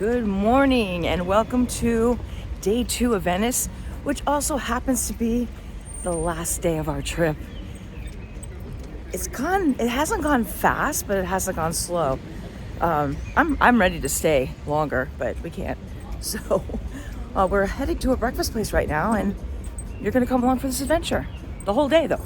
Good morning and welcome to day 2 of Venice, which also happens to be the last day of our trip. It hasn't gone fast, but it hasn't gone slow. I'm ready to stay longer, but we can't. So we're heading to a breakfast place right now, and you're gonna come along for this adventure. The whole day though.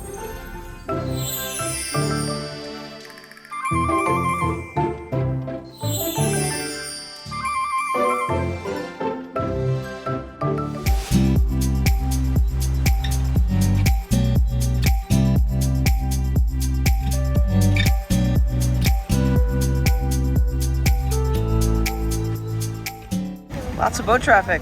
Lots of boat traffic.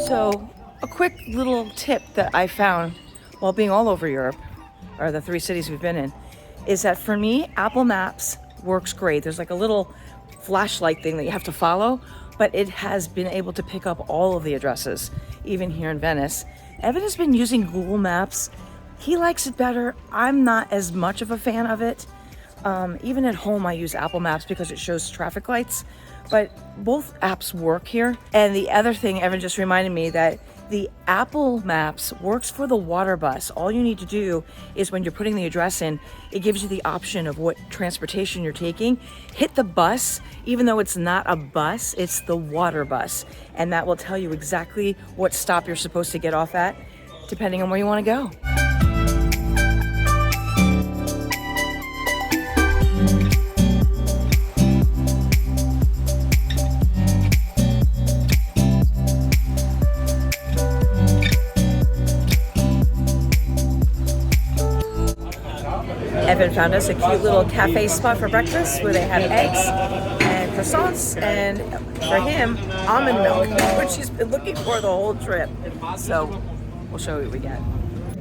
So, a quick little tip that I found while being all over Europe, or the 3 cities we've been in, is that for me, Apple Maps works great. There's like a little flashlight thing that you have to follow, but it has been able to pick up all of the addresses, even here in Venice. Evan has been using Google Maps. He likes it better. I'm not as much of a fan of it. Even at home, I use Apple Maps because it shows traffic lights, but both apps work here. And the other thing, Evan just reminded me that the Apple Maps works for the water bus. All you need to do is when you're putting the address in, it gives you the option of what transportation you're taking. Hit the bus, even though it's not a bus, it's the water bus. And that will tell you exactly what stop you're supposed to get off at, depending on where you want to go. Evan found us a cute little cafe spot for breakfast where they have eggs and croissants, and for him, almond milk, which he's been looking for the whole trip. So we'll show you what we get.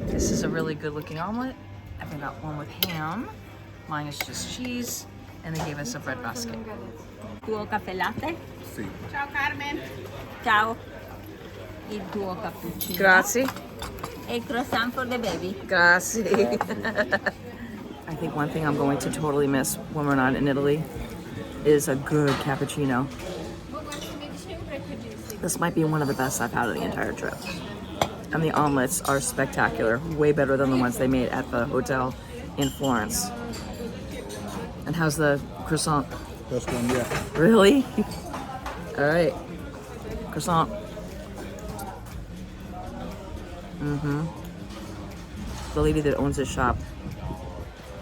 This is a really good looking omelet. Evan got one with ham. Mine is just cheese, and they gave us a bread basket. Tuo caffè latte? Sì. Ciao Carmen. Ciao. Il tuo cappuccino. Grazie. E croissant for the baby. Grazie. I think one thing I'm going to totally miss when we're not in Italy is a good cappuccino. This might be one of the best I've had of the entire trip. And the omelets are spectacular, way better than the ones they made at the hotel in Florence. And how's the croissant? Best one yet. Really? All right, croissant. The lady that owns this shop,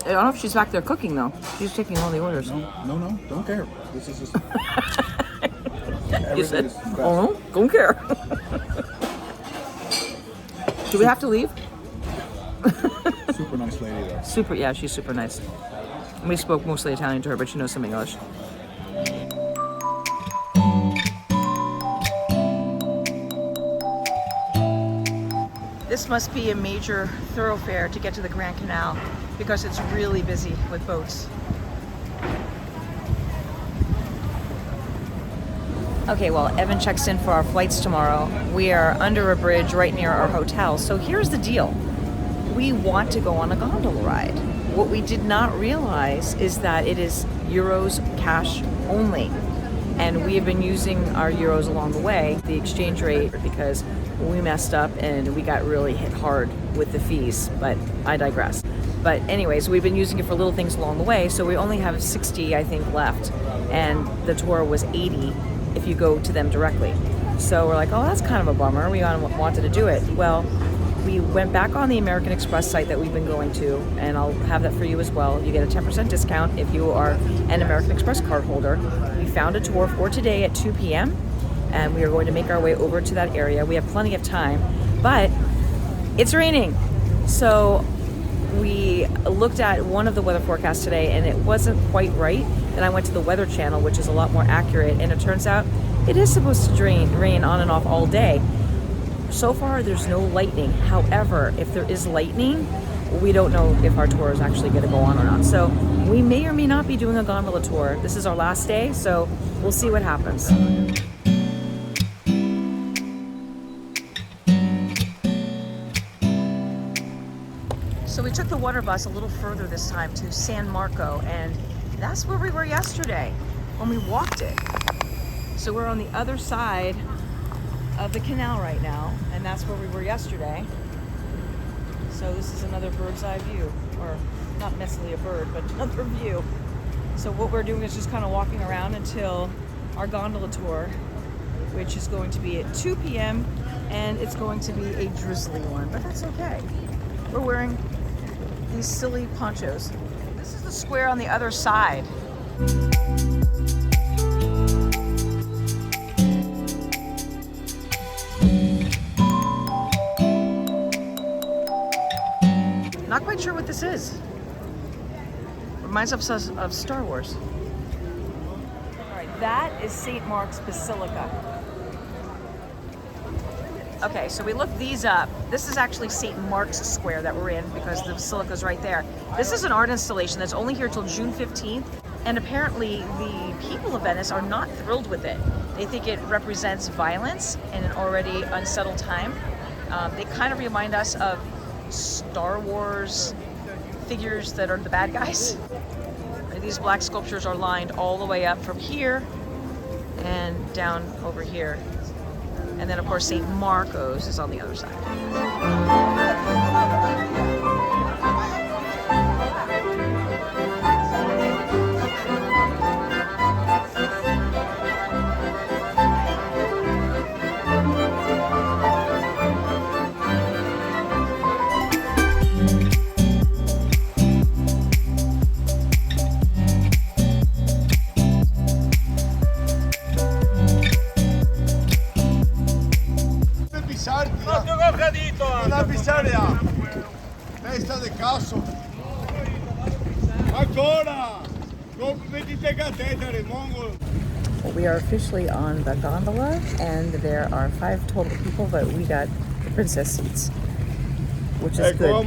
I don't know if she's back there cooking though. She's taking all the orders. No, don't care. This is just. You said, oh, don't care. Do we have to leave? Super nice lady though. Super, yeah, she's super nice. We spoke mostly Italian to her, but she knows some English. This must be a major thoroughfare to get to the Grand Canal because it's really busy with boats. Okay, well, Evan checks in for our flights tomorrow. We are under a bridge right near our hotel. So here's the deal. We want to go on a gondola ride. What we did not realize is that it is euros cash only. And we have been using our euros along the way, the exchange rate, because we messed up and we got really hit hard with the fees, but I digress. But anyways, we've been using it for little things along the way, so we only have 60, I think, left. And the tour was 80 if you go to them directly. So we're like, oh, that's kind of a bummer. We wanted to do it. Well, we went back on the American Express site that we've been going to, and I'll have that for you as well. You get a 10% discount if you are an American Express card holder. We found a tour for today at 2 p.m. and we are going to make our way over to that area. We have plenty of time, but it's raining. So we looked at one of the weather forecasts today and it wasn't quite right. Then I went to the Weather Channel, which is a lot more accurate, and it turns out it is supposed to rain on and off all day. So far, there's no lightning. However, if there is lightning, we don't know if our tour is actually going to go on or not. So we may or may not be doing a gondola tour. This is our last day, so we'll see what happens. So we took the water bus a little further this time to San Marco, and that's where we were yesterday when we walked it. So we're on the other side of the canal right now, and that's where we were yesterday. So this is another bird's eye view, or not necessarily a bird, but another view. So what we're doing is just kind of walking around until our gondola tour, which is going to be at 2 p.m. and it's going to be a drizzly one, but that's okay. We're wearing these silly ponchos. This is the square on the other side. Not quite sure what this is. Reminds us of Star Wars. All right, that is St. Mark's Basilica. Okay, so we looked these up. This is actually St. Mark's Square that we're in because the basilica is right there. This is an art installation that's only here till June 15th, and apparently the people of Venice are not thrilled with it. They think it represents violence in an already unsettled time. They kind of remind us of Star Wars figures that are the bad guys. These black sculptures are lined all the way up from here and down over here. And then of course St. Marco's is on the other side. Una pizzeria! Testa de caso! Ancora! Non mettete catetere, mongol! We are officially on the gondola, and there are 5 total people, but we got the princess seats, which is good.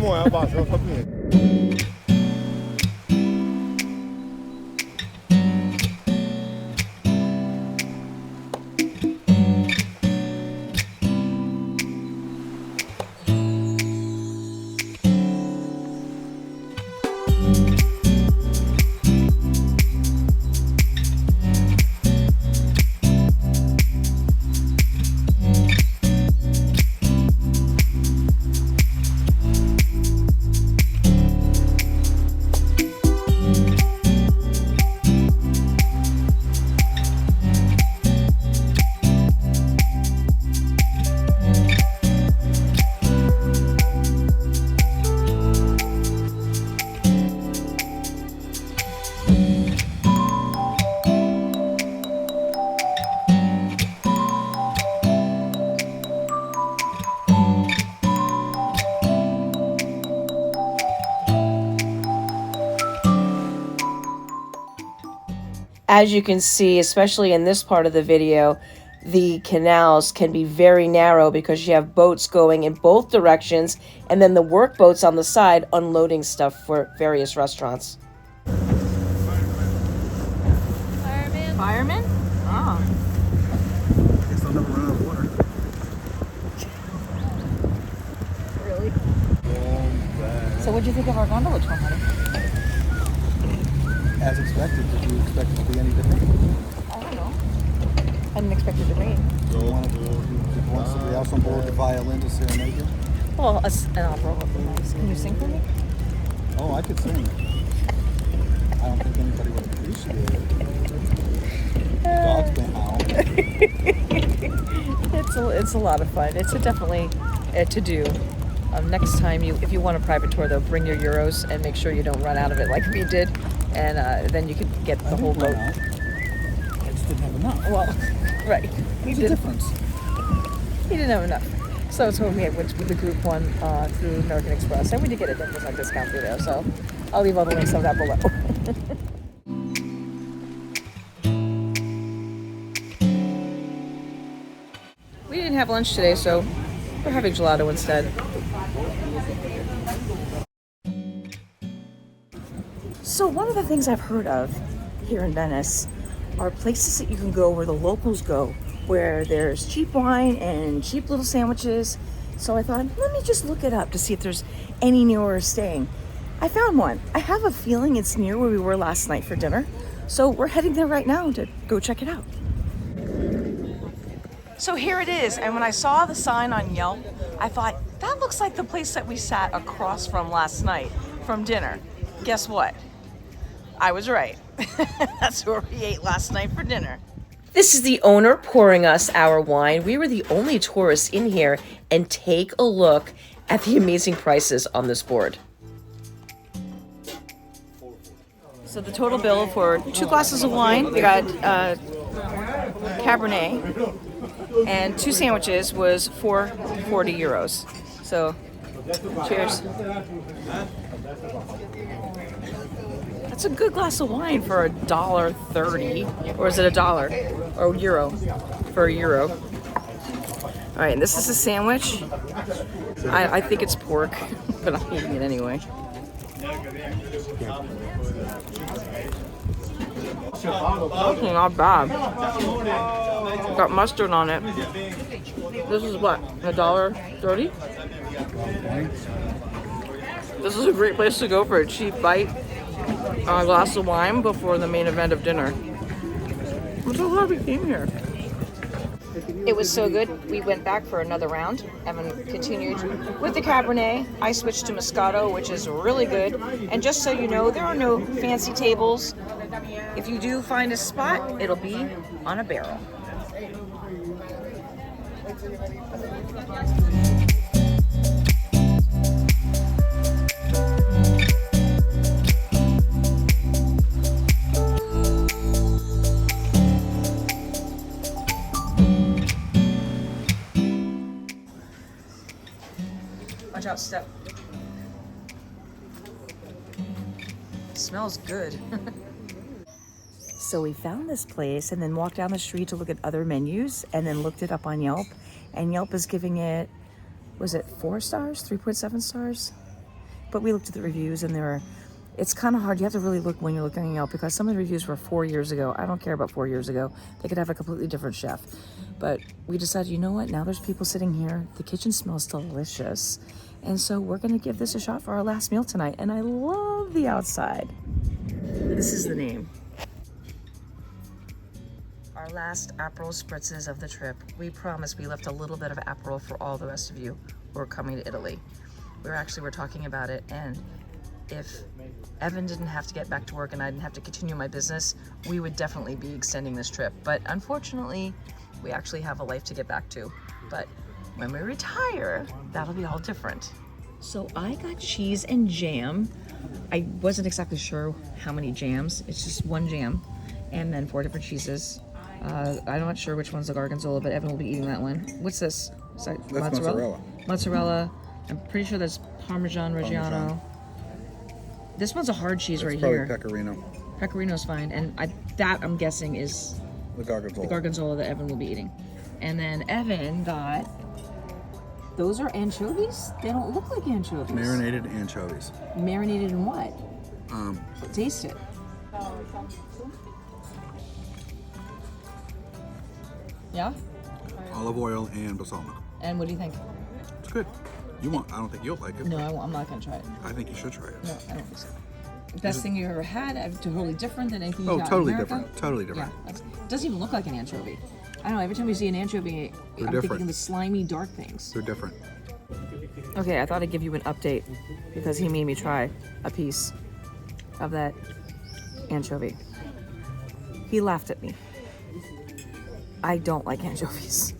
As you can see, especially in this part of the video, the canals can be very narrow because you have boats going in both directions and then the work boats on the side unloading stuff for various restaurants. Fireman. Firemen? Oh. Guess they'll never run out of water. Really? So what'd you think of our gondola tour, honey? As expected. Did you expect it to be any different? I don't know. I didn't expect it to rain. Do you want somebody else on board the violin to serenade you? Well, an opera would be nice. Can you sing for me? Oh, I could sing. I don't think anybody would appreciate it. Dogs can howl. It's a lot of fun. It's definitely a to-do. Next time, if you want a private tour, though, bring your euros and make sure you don't run out of it like we did, and then you can get the whole boat. I just didn't have enough. Well, right. There's a difference. He didn't have enough. So it's when we went with the group one through American Express, and we did get a 10% discount through there. So I'll leave all the links of that below. We didn't have lunch today, so we're having gelato instead. So one of the things I've heard of here in Venice are places that you can go where the locals go, where there's cheap wine and cheap little sandwiches So I thought, let me just look it up to see if there's any near where we're staying. I found one. I have a feeling it's near where we were last night for dinner. So we're heading there right now to go check it out. So here it is. And when I saw the sign on Yelp, I thought, that looks like the place that we sat across from last night from dinner. Guess what? I was right. That's where we ate last night for dinner. This is the owner pouring us our wine. We were the only tourists in here, and take a look at the amazing prices on this board. So the total bill for 2 glasses of wine, we got Cabernet, and 2 sandwiches was 440 euros. So, cheers. That's a good glass of wine for $1.30, or is it $1 or euro? For €1. All right, and this is a sandwich. I think it's pork, but I'm eating it anyway. Not bad. Got mustard on it. This is what, $1.30? This is a great place to go for a cheap bite, a glass of wine before the main event of dinner. I'm so glad we came here. It was so good, we went back for another round. Evan continued with the Cabernet. I switched to Moscato, which is really good. And just so you know, there are no fancy tables. If you do find a spot, it'll be on a barrel. Watch out, step. It smells good. So we found this place and then walked down the street to look at other menus and then looked it up on Yelp. And Yelp is giving it, was it 4 stars, 3.7 stars? But we looked at the reviews and it's kind of hard. You have to really look when you're looking at Yelp because some of the reviews were 4 years ago. I don't care about 4 years ago. They could have a completely different chef. But we decided, you know what? Now there's people sitting here. The kitchen smells delicious. And so we're gonna give this a shot for our last meal tonight. And I love the outside. This is the name. Our last Aperol spritzes of the trip. We promised we left a little bit of Aperol for all the rest of you who are coming to Italy. We're talking about it, and if Evan didn't have to get back to work and I didn't have to continue my business, we would definitely be extending this trip. But unfortunately, we actually have a life to get back to. But when we retire, that'll be all different. So I got cheese and jam. I wasn't exactly sure how many jams. It's just 1 jam and then 4 different cheeses. I'm not sure which one's the Gorgonzola, but Evan will be eating that one. What's this? That's mozzarella. Mozzarella. I'm pretty sure that's Parmesan Reggiano. This one's a hard cheese right here. Pecorino. Pecorino's fine, and I'm guessing is The Gorgonzola. the Gorgonzola that Evan will be eating. And then Evan got, those are anchovies? They don't look like anchovies. Marinated anchovies. Marinated in what? Taste it. Yeah? Olive oil and balsamic. And what do you think? It's good. I don't think you'll like it. No, I'm not gonna try it. I think you should try it. No, I don't think so. Best thing you ever had, totally different than anything you got totally in America? different. Totally different. Yeah, it doesn't even look like an anchovy. I don't know, every time you see an anchovy, I'm thinking of the slimy, dark things. They're different. Okay, I thought I'd give you an update because he made me try a piece of that anchovy. He laughed at me. I don't like anchovies.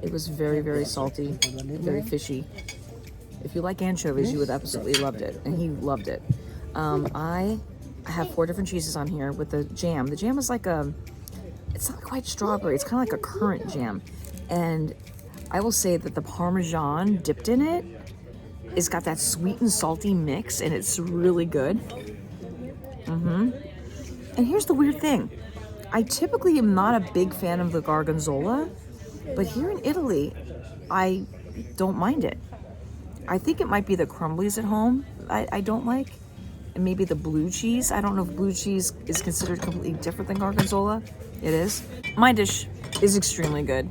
It was very, very salty, very fishy. If you like anchovies, you would absolutely loved it, and he loved it. I have 4 different cheeses on here with the jam. The jam is like it's not quite strawberry, it's kind of like a currant jam. And I will say that the Parmesan dipped in it is got that sweet and salty mix, and it's really good. And here's the weird thing. I typically am not a big fan of the Gorgonzola, but here in Italy, I don't mind it. I think it might be the crumblies at home I don't like, and maybe the blue cheese. I don't know if blue cheese is considered completely different than Gorgonzola. It is. My dish is extremely good.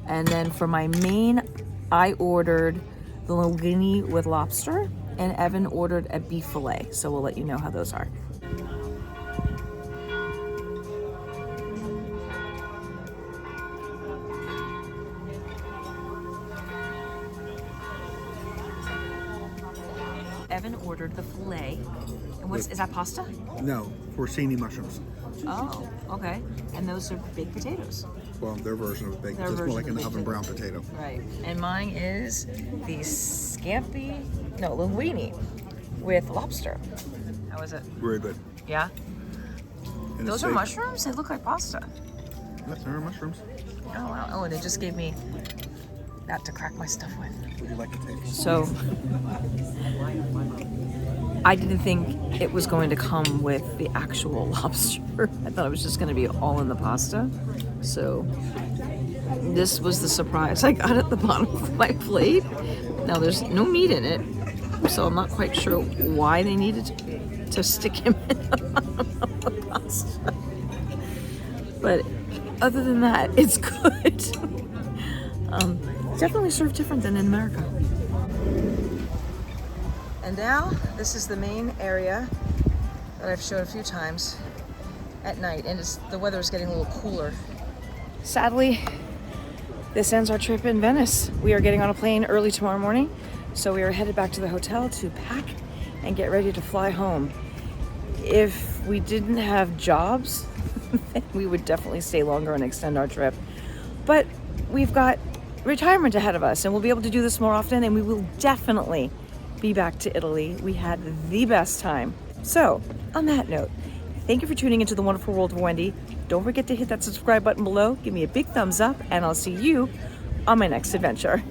And then for my main I ordered the linguine with lobster, and Evan ordered a beef fillet. So we'll let you know how those are. Evan ordered the fillet. And is that pasta? No, porcini mushrooms. Oh, okay. And those are baked potatoes. Well, their version of baked. It's more like an oven brown potato. Right. And mine is the linguine with lobster. How is it? Very good. Yeah? And Those are mushrooms? They look like pasta. Yes, there are mushrooms. Oh, wow. Oh, and they just gave me that to crack my stuff with. Would you like to take? So, I didn't think it was going to come with the actual lobster. I thought it was just going to be all in the pasta. So, this was the surprise I got at the bottom of my plate. Now, there's no meat in it, so I'm not quite sure why they needed to stick him in the bottom of the pasta. But other than that, it's good. Definitely served different than in America. And now, this is the main area that I've showed a few times at night, and the weather is getting a little cooler. Sadly, this ends our trip in Venice. We are getting on a plane early tomorrow morning, so we are headed back to the hotel to pack and get ready to fly home. If we didn't have jobs, then we would definitely stay longer and extend our trip. But we've got retirement ahead of us, and we'll be able to do this more often, and we will definitely be back to Italy. We had the best time. So, on that note, thank you for tuning into The Wonderful World of Wendy. Don't forget to hit that subscribe button below, give me a big thumbs up, and I'll see you on my next adventure.